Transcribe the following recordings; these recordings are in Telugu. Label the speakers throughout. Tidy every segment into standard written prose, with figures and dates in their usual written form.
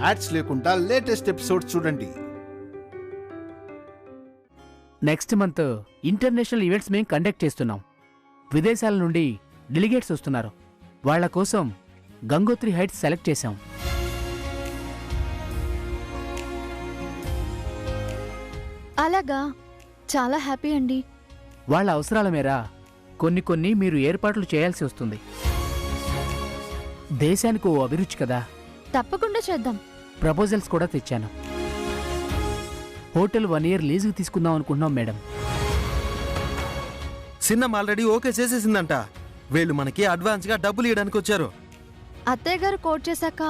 Speaker 1: యాడ్స్ లేకుండా లేటెస్ట్ ఎపిసోడ్స్ చూడండి.
Speaker 2: నెక్స్ట్ మంత్ ఇంటర్నేషనల్ ఈవెంట్స్ మేము కండక్ట్ చేస్తున్నాం. విదేశాల నుండి డెలిగేట్స్ వస్తున్నారు. వాళ్ల కోసం గంగోత్రి హైట్స్ సెలెక్ట్ చేశాం.
Speaker 3: అలాగా, చాలా హ్యాపీ అండి.
Speaker 2: వాళ్ళ అవసరాల మేర కొన్ని మీరు ఏర్పాట్లు చేయాల్సి వస్తుంది. దేశానికి ఓ అభిరుచి కదా.
Speaker 3: తప్పకుండా చేద్దాం.
Speaker 2: ప్రపోజల్స్ కూడా తెచ్చాను. హోటల్ 1 year లీజుకు తీసుకుందాం అనుకుంటున్నాం మేడం.
Speaker 4: సిన్నమ్మ ఆల్రెడీ ఓకే చేసేసిందంట. వీళ్ళు మనకి అడ్వాన్స్ గా డబ్బులు ఇవ్వడానికి వచ్చారు.
Speaker 3: అత్తయ్య గారు కోట్ చేశాక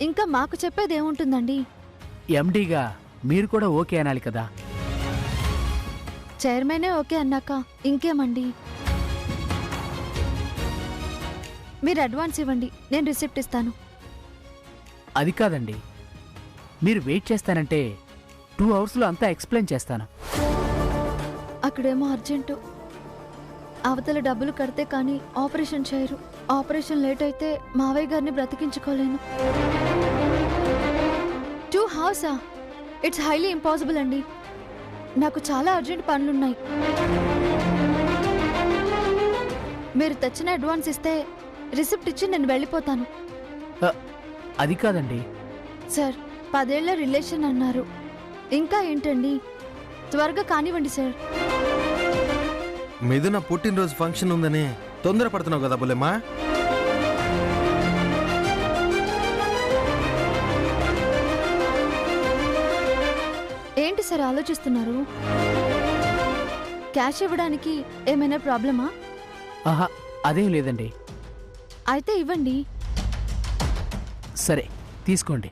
Speaker 3: ఇంకా మాకు చెప్పేదేముంటుందండి?
Speaker 2: ఎండీగా మీరు కూడా ఓకే అనాలి కదా.
Speaker 3: చైర్మనే ఓకే అన్నాక ఇంకేమండి? మీరు అడ్వాన్స్ ఇవ్వండి, నేను రిసిప్ట్ ఇస్తాను.
Speaker 2: అది కాదండి, మీరు వెయిట్ చేస్తానంటే 2 hours అంతా ఎక్స్ప్లెయిన్ చేస్తాను.
Speaker 3: అక్కడేమో అర్జెంటు. అవతల డబ్బులు కడితే కానీ ఆపరేషన్ చేయరు. ఆపరేషన్ లేట్ అయితే మావయ్య గారిని బ్రతికించుకోలేను. 2 hours? ఇట్స్ హైలీ ఇంపాసిబుల్ అండి. నాకు చాలా అర్జెంట్ పనులున్నాయి. మీరు తెచ్చిన అడ్వాన్స్ ఇస్తే రిసిప్ట్ ఇచ్చి నేను వెళ్ళిపోతాను.
Speaker 2: అది కాదండి
Speaker 3: సార్, 10 ఏళ్ల రిలేషన్ అన్నారు. ఇంకా ఏంటండి? త్వరగా కానివ్వండి సార్.
Speaker 4: మిథున పుట్టినరోజు ఫంక్షన్ ఉందని తొందరపడుతున్నావు కదా బుల్లెమ్మా.
Speaker 3: ఏంటి సార్ ఆలోచిస్తున్నారు? క్యాష్ ఇవ్వడానికి ఏమైనా ప్రాబ్లమా?
Speaker 2: ఆహా, అదేం లేదండి.
Speaker 3: అయితే ఇవ్వండి.
Speaker 2: సరే తీసుకోండి.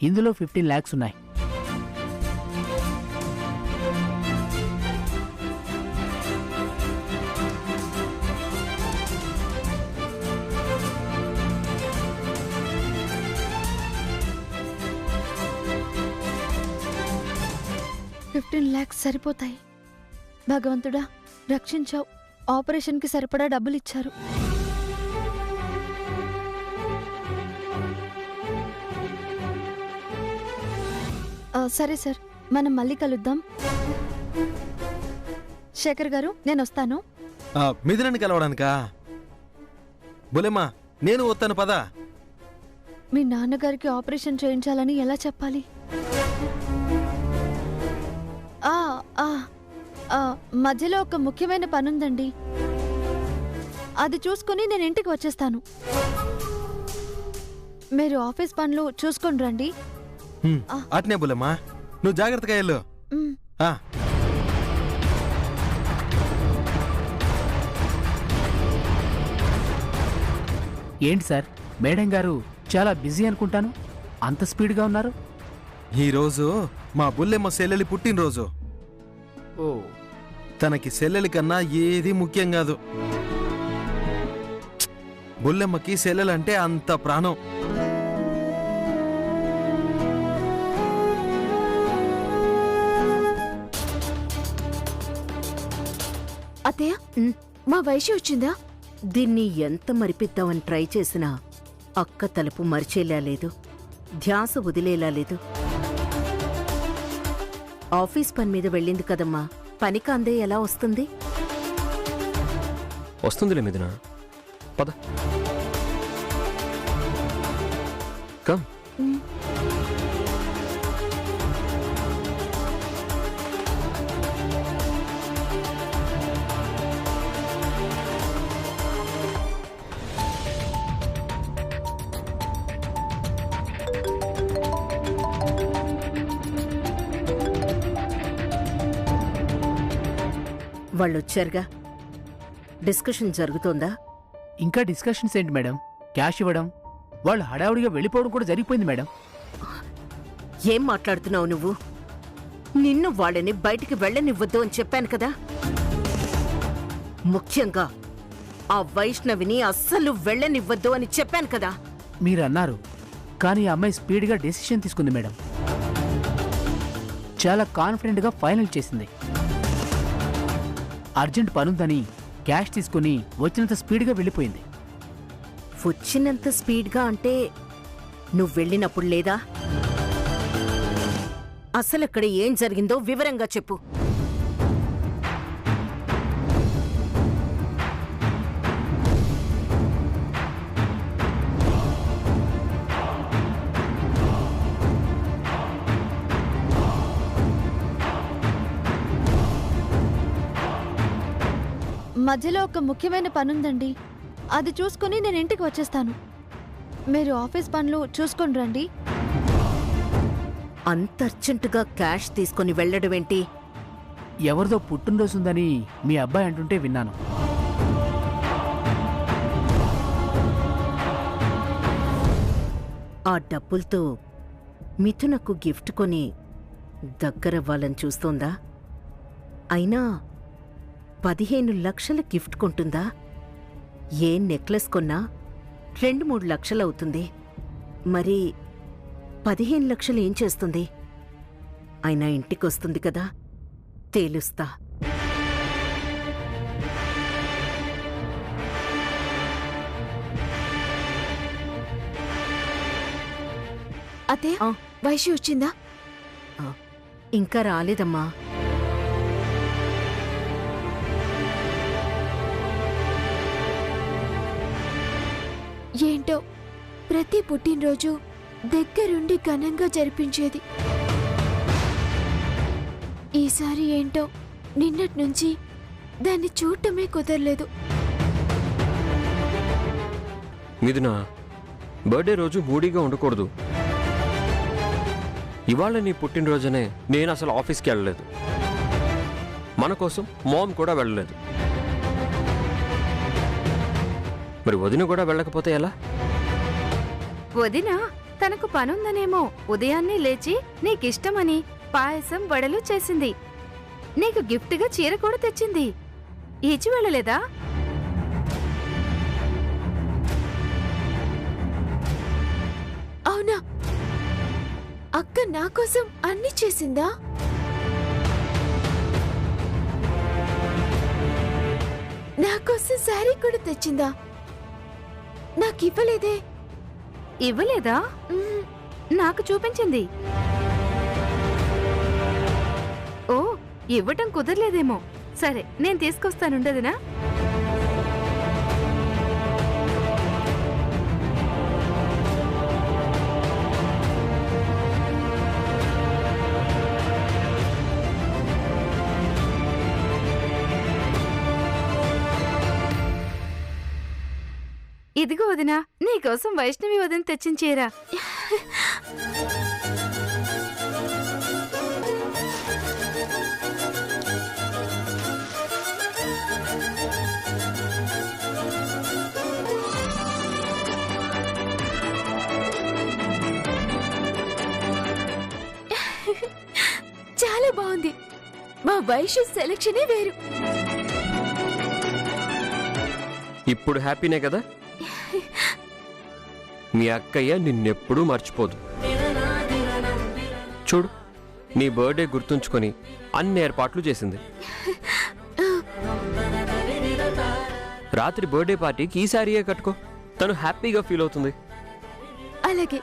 Speaker 2: ఇందులో 15 lakhs ఉన్నాయి.
Speaker 3: $15 lakhs సరిపోతాయి. భగవంతుడా రక్షించావు. ఆపరేషన్కి సరిపడా డబ్బులిచ్చారు. సరే సార్, మనం మళ్ళీ కలుద్దాం. శేఖర్ గారు, నేను వస్తాను.
Speaker 4: మిథునని కలవడానికా? బుల్లెమ్మా, నేను వస్తాను పదా.
Speaker 3: మీ నాన్నగారికి ఆపరేషన్ చేయించాలని ఎలా చెప్పాలి? మధ్యలో ఒక ముఖ్యమైన పనుందండి. అది చూసుకుని నేను ఇంటికి వచ్చేస్తాను. మీరు ఆఫీస్ పనులు చూసుకొని రండి.
Speaker 4: అట్నే బుల్లెమ్మా, నువ్వు జాగ్రత్తగా వెళ్ళు.
Speaker 2: ఏంటి సార్, మేడం గారు చాలా బిజీ అనుకుంటాను, అంత స్పీడ్గా ఉన్నారు?
Speaker 4: ఈరోజు మా బుల్లెమ్మ సెల్లెలి పుట్టినరోజు.
Speaker 2: ఓ,
Speaker 4: తనకి సెల్లెలి కన్నా ఏది ముఖ్యం కాదు. బుల్లెమ్మకి సెల్లెలంటే అంత ప్రాణం.
Speaker 5: అత్తయ్య, మా వైషి వచ్చిందా? దీన్ని ఎంత మరిపిద్దామని ట్రై చేసినా అక్క తలుపు మరిచేలా లేదు, ధ్యాస వదిలేలా లేదు. ఆఫీస్ పని మీద వెళ్ళింది కదమ్మా, పని కాందే ఎలా వస్తుంది?
Speaker 6: వస్తుందిలే మిథున, పద. కమ్.
Speaker 5: వాళ్ళొచ్చారుగా, డిస్కషన్ జరుగుతోందా?
Speaker 2: ఇంకా డిస్కషన్స్ ఏంటి మేడం? క్యాష్ ఇవ్వడం, వాళ్ళు హడావుడిగా వెళ్ళిపోవడం కూడా జరిగిపోయింది మేడం.
Speaker 5: ఏం మాట్లాడుతున్నావు నువ్వు? నిన్ను వాళ్ళని బయటికి వెళ్ళనివ్వద్దు అని చెప్పాను కదా. ముఖ్యంగా ఆ వైష్ణవిని అస్సలు వెళ్ళనివ్వద్దు అని చెప్పాను కదా.
Speaker 2: మీరన్నారు, కానీ ఆ అమ్మాయి స్పీడ్గా డెసిషన్ తీసుకుంది మేడం. చాలా కాన్ఫిడెంట్గా ఫైనల్ చేసింది. అర్జెంట్ పనుందని క్యాష్ తీసుకుని వచ్చినంత స్పీడ్గా వెళ్ళిపోయింది.
Speaker 5: వచ్చినంత స్పీడ్గా అంటే నువ్వెళ్ళినప్పుడు లేదా? అసలక్కడ ఏం జరిగిందో వివరంగా చెప్పు.
Speaker 3: మధ్యలో ఒక ముఖ్యమైన పనుందండి, అది చూసుకుని నేను ఇంటికి వచ్చేస్తాను. మీరు ఆఫీస్ పనులు చూసుకొని రండి.
Speaker 5: అంత అర్జెంటుగా క్యాష్ తీసుకుని వెళ్ళడమేంటి?
Speaker 2: ఎవరిదో పుట్టినరోజుందని మీ అబ్బాయి అంటుంటే విన్నాను.
Speaker 5: ఆ డబ్బులతో మిథునకు గిఫ్ట్ కొని దగ్గరవ్వాలని చూస్తోందా? అయినా 15 లక్షల గిఫ్ట్ కొంటుందా? ఏ నెక్లెస్ కొన్నా 2-3 లక్షలవుతుంది. మరి 15 లక్షలు ఏం చేస్తుంది? అయినా ఇంటికొస్తుంది కదా, తేలుస్తా.
Speaker 3: అత్తయ్య, వైషు వచ్చిందా?
Speaker 5: ఇంకా రాలేదమ్మా.
Speaker 3: ఏంటో ప్రతి పుట్టినరోజు దగ్గరుండి ఘనంగా జరిపించేది. ఈసారి ఏంటో నిన్నటి నుంచి దాన్ని చూడటమే కుదరలేదు.
Speaker 6: మిథున, బర్త్డే రోజు మూడీగా ఉండకూడదు. ఇవాళ నీ పుట్టినరోజునే నేను అసలు ఆఫీస్కి వెళ్ళలేదు. మన కోసం మామ్ కూడా వెళ్ళలేదు. మరి వదిన కూడా వెళ్ళకపోతే ఎలా?
Speaker 7: వదిన తనకు పనుందనేమో ఉదయాన్నే లేచి నీకిష్టమని పాయసం వడలు చేసింది. నీకు గిఫ్ట్గా చీర కూడా తెచ్చింది. ఇచ్చి వెళ్ళలేదా?
Speaker 3: అవునా? అక్క నా కోసం అన్ని చేసిందా? నా కోసం శారీ కూడా తెచ్చిందా? నాకివ్వలేదే.
Speaker 7: ఇవ్వలేదా? నాకు చూపించింది. ఓ, ఇవ్వటం కుదరలేదేమో. సరే, నేను తీసుకొస్తానుండదునా? ఇదిగో వదినా, నీకోసం వైష్ణవి వదిన తెచ్చించేరా.
Speaker 3: చాలా బాగుంది. మా వైషు సెలక్షనే వేరు.
Speaker 6: ఇప్పుడు హ్యాపీనే కదా? మీ అక్కయ్య నిన్నెప్పుడూ మర్చిపోదు. చూడు, నీ బర్త్డే గుర్తుంచుకొని అన్ని ఏర్పాట్లు చేసింది. రాత్రి బర్త్డే పార్టీకి ఈ శారీయే కట్టుకో, తను హ్యాపీగా ఫీల్ అవుతుంది.
Speaker 3: అలాగే,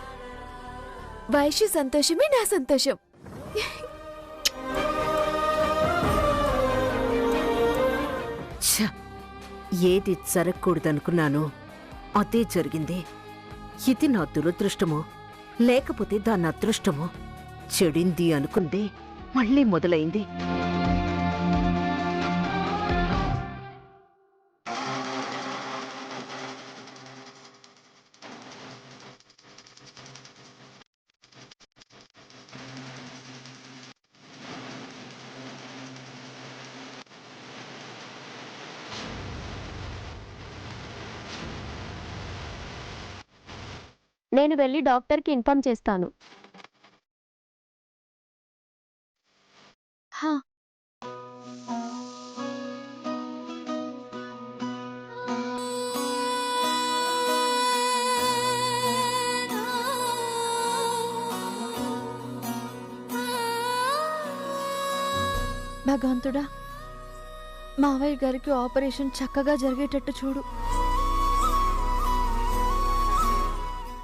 Speaker 3: వైషు సంతోషమే నా సంతోషం.
Speaker 5: ఛ! ఏది జరగకూడదనుకున్నానో అదే జరిగింది. ఇది నా దురదృష్టమో లేకపోతే దాని అదృష్టమో? చెడింది అనుకుందే మళ్ళీ మొదలైంది.
Speaker 8: నేను వెళ్ళి డాక్టర్కి ఇన్ఫార్మ్ చేస్తాను.
Speaker 3: హా, భగవంతుడా, మావయ్య గారికి ఆపరేషన్ చక్కగా జరిగేటట్టు చూడు.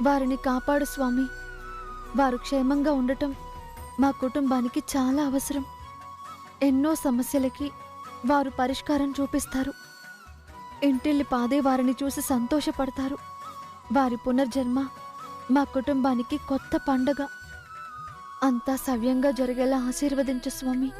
Speaker 3: వారిని కాపాడు స్వామి. వారు క్షేమంగా ఉండటం మా కుటుంబానికి చాలా అవసరం. ఎన్నో సమస్యలకి వారు పరిష్కారం చూపిస్తారు. ఇంటిల్లి పాదే వారిని చూసి సంతోషపడతారు. వారి పునర్జన్మ మా కుటుంబానికి కొత్త పండగ. అంతా సవ్యంగా జరిగేలా ఆశీర్వదించు స్వామి.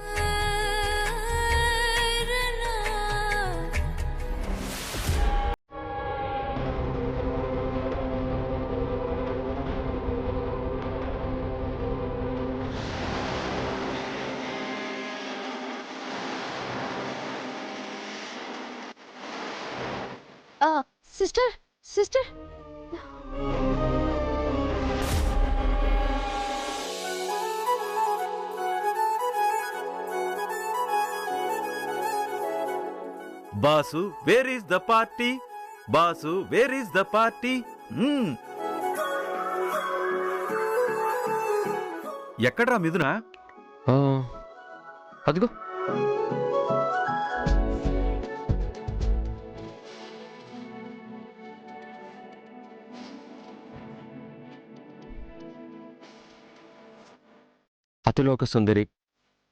Speaker 3: Sister sister
Speaker 9: boss where is the party? Boss where is the party? ఎక్కడ్రా మిథున?
Speaker 6: ఆ, అదిగో. అతిలోక సుందరి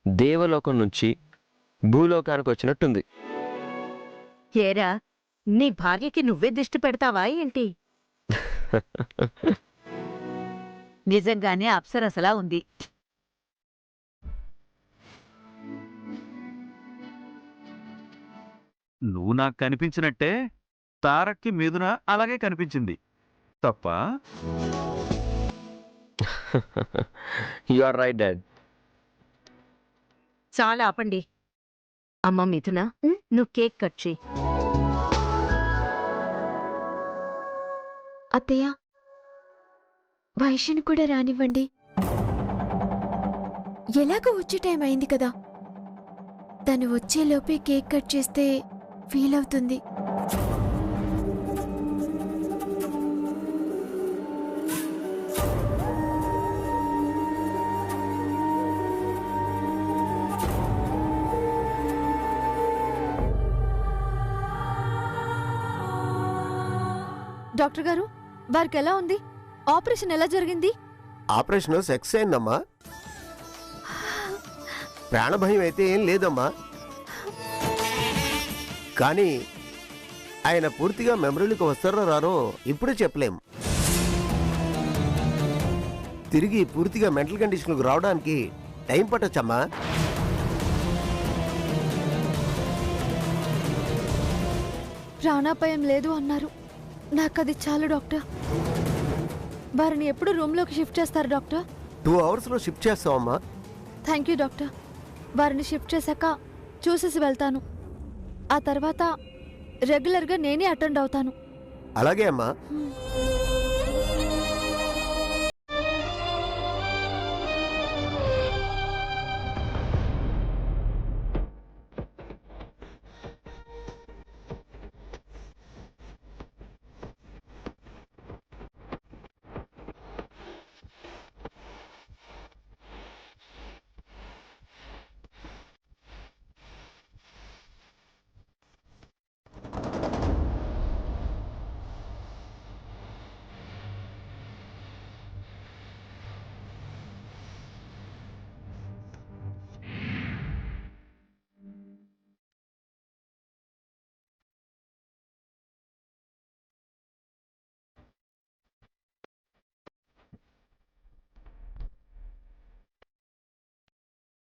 Speaker 6: దేవలోకం నుంచి భూలోకానికి వచ్చినట్టుంది.
Speaker 5: ఏరా, నీ భార్యకి నువ్వే దిష్టి పెడతావా ఏంటి? నిజంగానే అప్సరసలా ఉంది.
Speaker 9: నువ్వు నాకు కనిపించినట్టే తారక్కి మిథున అలాగే కనిపించింది. తప్ప?
Speaker 6: You are right dad.
Speaker 5: చాలా ఆపండి. అమ్మ మిథున, నువ్వు కేక్ కట్ చెయ్యి.
Speaker 3: అత్తయ్య, వైష్ణుని కూడా రానివ్వండి. ఎలాగో వచ్చే టైం అయింది కదా, తను వచ్చేలోపే కేక్ కట్ చేస్తే ఫీల్ అవుతుంది. డాక్టర్ గారు, వారికి ఎలా ఉంది? ఆపరేషన్ ఎలా జరిగింది?
Speaker 10: ఆపరేషన్ సక్సెస్ అయిందమ్మా. ప్రాణభయం అయితే ఏం లేదమ్మా. కానీ ఆయన పూర్తిగా మెమరీలకు వస్తారో రారో ఇప్పుడే చెప్పలేం. తిరిగి పూర్తిగా మెంటల్ కండిషన్లకు రావడానికి టైం పట్టొచ్చమ్మా.
Speaker 3: ప్రాణాపాయం లేదు అన్నారు. నాకది చాలు డాక్టర్. వారిని ఎప్పుడు రూమ్లోకి షిఫ్ట్ చేస్తారు డాక్టర్?
Speaker 10: 2 అవర్స్లో షిఫ్ట్ చేస్తామమ్మా.
Speaker 3: Thank you doctor. వారిని షిఫ్ట్ చేశాక చూసేసి వెళ్తాను. ఆ తర్వాత రెగ్యులర్గా నేనే అటెండ్ అవుతాను.
Speaker 10: అలాగే అమ్మా.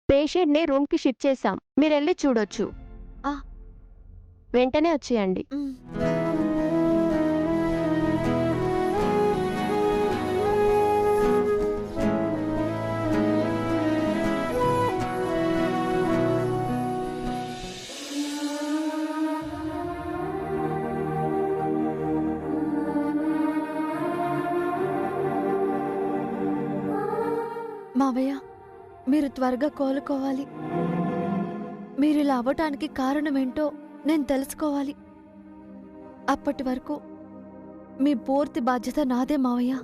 Speaker 8: పేషెంట్ని రూమ్కి షిఫ్ట్ చేశాం, మీరెళ్ళి చూడొచ్చు. వెంటనే వచ్చేయండి.
Speaker 3: మావయ్య, మీరు త్వరగా కోలుకోవాలి. మీరు ఇలా అవ్వటానికి కారణమేంటో నేను తెలుసుకోవాలి. అప్పటి వరకు మీ పూర్తి బాధ్యత నాదే మావయ్య.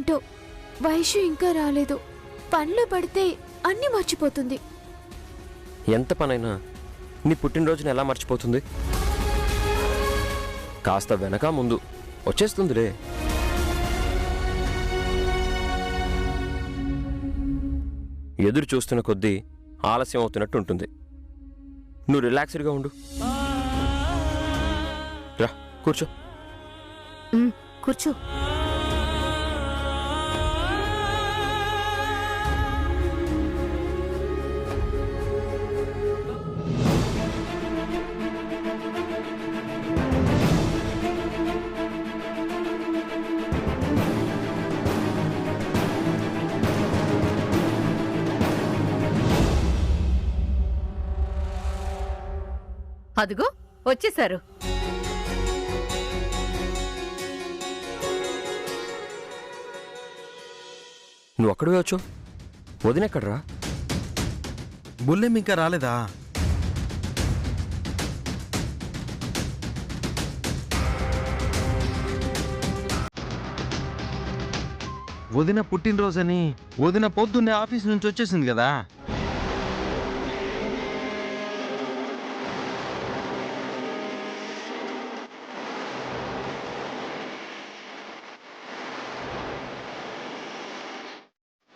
Speaker 3: ఏంటో వైషు ఇంకా రాలేదు. పనిలో పడితే అన్నీ మర్చిపోతుంది.
Speaker 6: ఎంత పనైనా నీ పుట్టినరోజున ఎలా మర్చిపోతుంది? కాస్త వెనక ముందు వచ్చేస్తుందిలే. ఎదురు చూస్తున్న కొద్దీ ఆలస్యం అవుతున్నట్టు ఉంటుంది. నువ్వు రిలాక్స్డ్గా ఉండు. రా కూర్చో.
Speaker 5: కూర్చో.
Speaker 7: అదిగో వచ్చేసారు.
Speaker 6: నువ్వు అక్కడే వచ్చు. వదినెక్కడ్రా?
Speaker 4: బుల్లెం ఇంకా రాలేదా? వదిన పుట్టినరోజని వదిన పొద్దున్నే ఆఫీస్ నుంచి వచ్చేసింది కదా.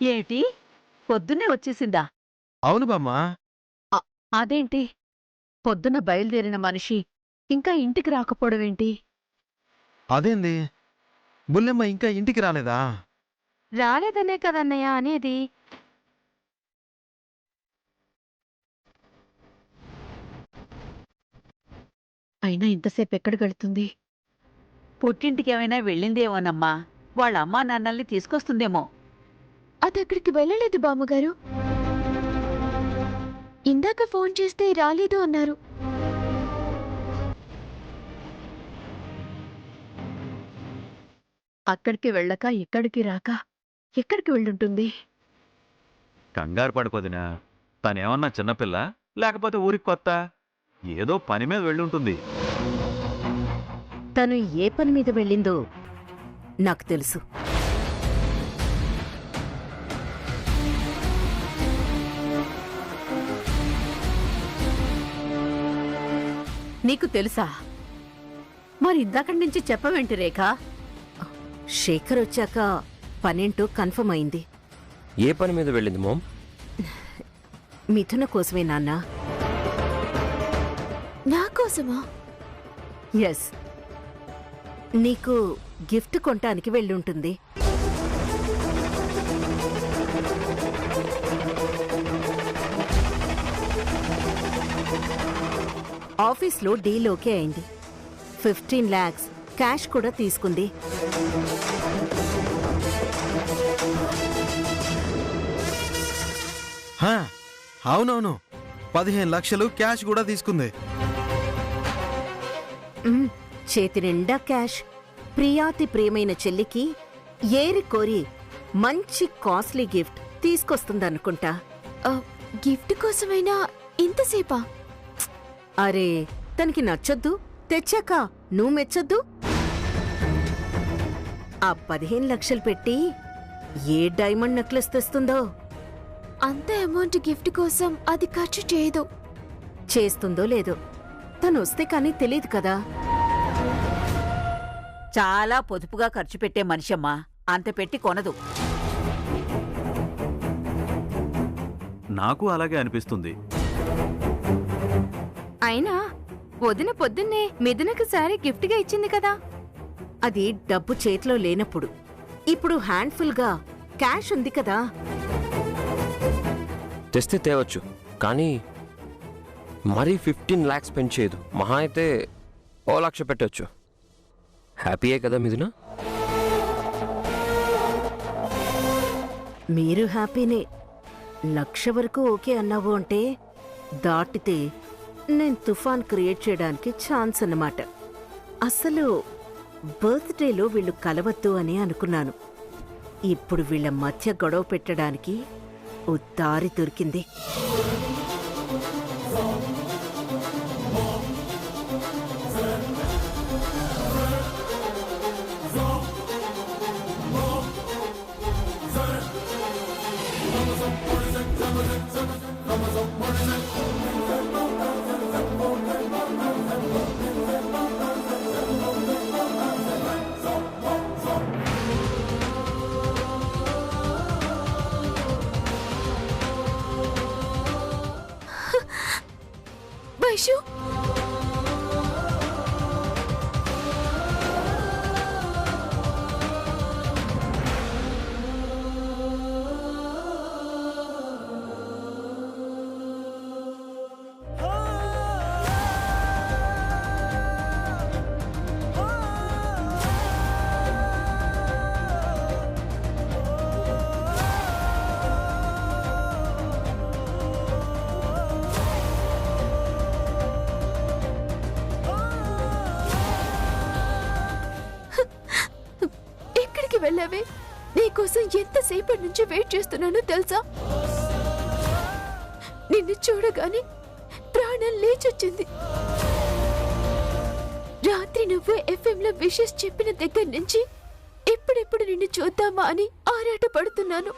Speaker 5: ఏమిటి, పొద్దున్నే వచ్చేసిందా?
Speaker 4: అవును బామ్మా.
Speaker 5: అదేంటి, పొద్దున బయలుదేరిన మనిషి ఇంకా ఇంటికి రాకపోవడమేంటి?
Speaker 4: అదేంది, బుల్లెమ్మ ఇంకా ఇంటికి రాలేదా?
Speaker 7: రాలేదనే కదన్నయ్య అనేది.
Speaker 5: అయినా ఇంతసేపు ఎక్కడికి వెళ్తుంది? పుట్టింటికి ఏమైనా వెళ్ళిందేమోనమ్మా. వాళ్ళ అమ్మా నాన్నల్ని తీసుకొస్తుందేమో.
Speaker 3: అది అక్కడికి వెళ్ళలేదు బామ్మగారు. ఇందాక ఫోన్ చేస్తే రాలేదు అన్నారు.
Speaker 5: అక్కడికి వెళ్ళక ఇక్కడికి రాక ఎక్కడికి వెళ్ళుంటుంది?
Speaker 9: కంగారు పడిపోదినా. తనేమన్నా చిన్నపిల్ల లేకపోతే ఊరికి కొత్త? ఏదో పని మీద వెళ్ళుంటుంది.
Speaker 5: తను ఏ పని మీద వెళ్ళిందో నాకు తెలుసు. నీకు తెలుసా? మరి ఇందాకటి నుంచి చెప్పవేంటి రేఖ? శేఖర్ వచ్చాక పనేంటో కన్ఫర్మ్ అయింది.
Speaker 6: ఏ పని మీద వెళ్ళింది మామ్?
Speaker 5: మిథున కోసమే నాన్న.
Speaker 3: నా కోసమా?
Speaker 5: ఎస్, నీకు గిఫ్ట్ కొనటానికి వెళ్ళుంటుంది. ఆఫీస్లో డీల్ ఓకే అయింది. 15 lakhs క్యాష్ కూడా తీసుకుంది.
Speaker 4: అవునవును, 15 లక్షలు క్యాష్ కూడా తీసుకుంది.
Speaker 5: చేతి నిండా క్యాష్. ప్రియాతి ప్రియమైన చెల్లికి ఏరి కోరి మంచి కాస్ట్లీ గిఫ్ట్ తీసుకొస్తుందనుకుంటా.
Speaker 3: గిఫ్ట్ కోసమైనా ఇంతసేపా?
Speaker 5: అరే, తనకి నచ్చొద్దు, తెచ్చాక నువ్వు మెచ్చొద్దు. ఆ 15 లక్షలు పెట్టి ఏ డైమండ్ నెక్లెస్ తెస్తుందో?
Speaker 3: అంత అమౌంట్ గిఫ్ట్ కోసం అది ఖర్చు చేయదు.
Speaker 5: చేస్తుందో లేదో తను వస్తే కానీ తెలియదు కదా.
Speaker 11: చాలా పొదుపుగా ఖర్చు పెట్టే మనిషమ్మా. అంత పెట్టి కొనదు.
Speaker 9: నాకు అలాగే అనిపిస్తుంది.
Speaker 7: అయినా వదిన పొద్దున్నే మిథునకు శారీ గిఫ్ట్గా ఇచ్చింది కదా.
Speaker 5: అది డబ్బు చేతిలో లేనప్పుడు. ఇప్పుడు హ్యాండ్ఫుల్గా క్యాష్ ఉంది కదా.
Speaker 6: తెస్తే తేవచ్చు, కానీ మరీ 15 lakhs పెంచేదు. మహా అయితే 1 లక్ష పెట్టవచ్చు. హ్యాపీయే కదా మిథున?
Speaker 5: మీరు హ్యాపీనే. 1 లక్ష వరకు ఓకే అన్నావు అంటే దాటితే నేను తుఫాన్ క్రియేట్ చేయడానికి ఛాన్స్ అన్నమాట. అసలు బర్త్డేలో వీళ్ళు కలవద్దు అని అనుకున్నాను. ఇప్పుడు వీళ్ళ మధ్య గొడవ పెట్టడానికి ఓ దారి దొరికింది.
Speaker 3: వైషు, ఎక్కడికి వెళ్ళావే? నీకోసం ఎంతసేపటి నుంచి వెయిట్ చేస్తున్నానో తెలుసా? నిన్ను చూడగానే ప్రాణం లేచొచ్చింది. రాత్రి నువ్వు ఎఫ్ఎంలో విషెస్ చెప్పిన దగ్గర నుంచి ఎప్పుడెప్పుడు నిన్ను చూద్దామా అని ఆరాట పడుతున్నాను.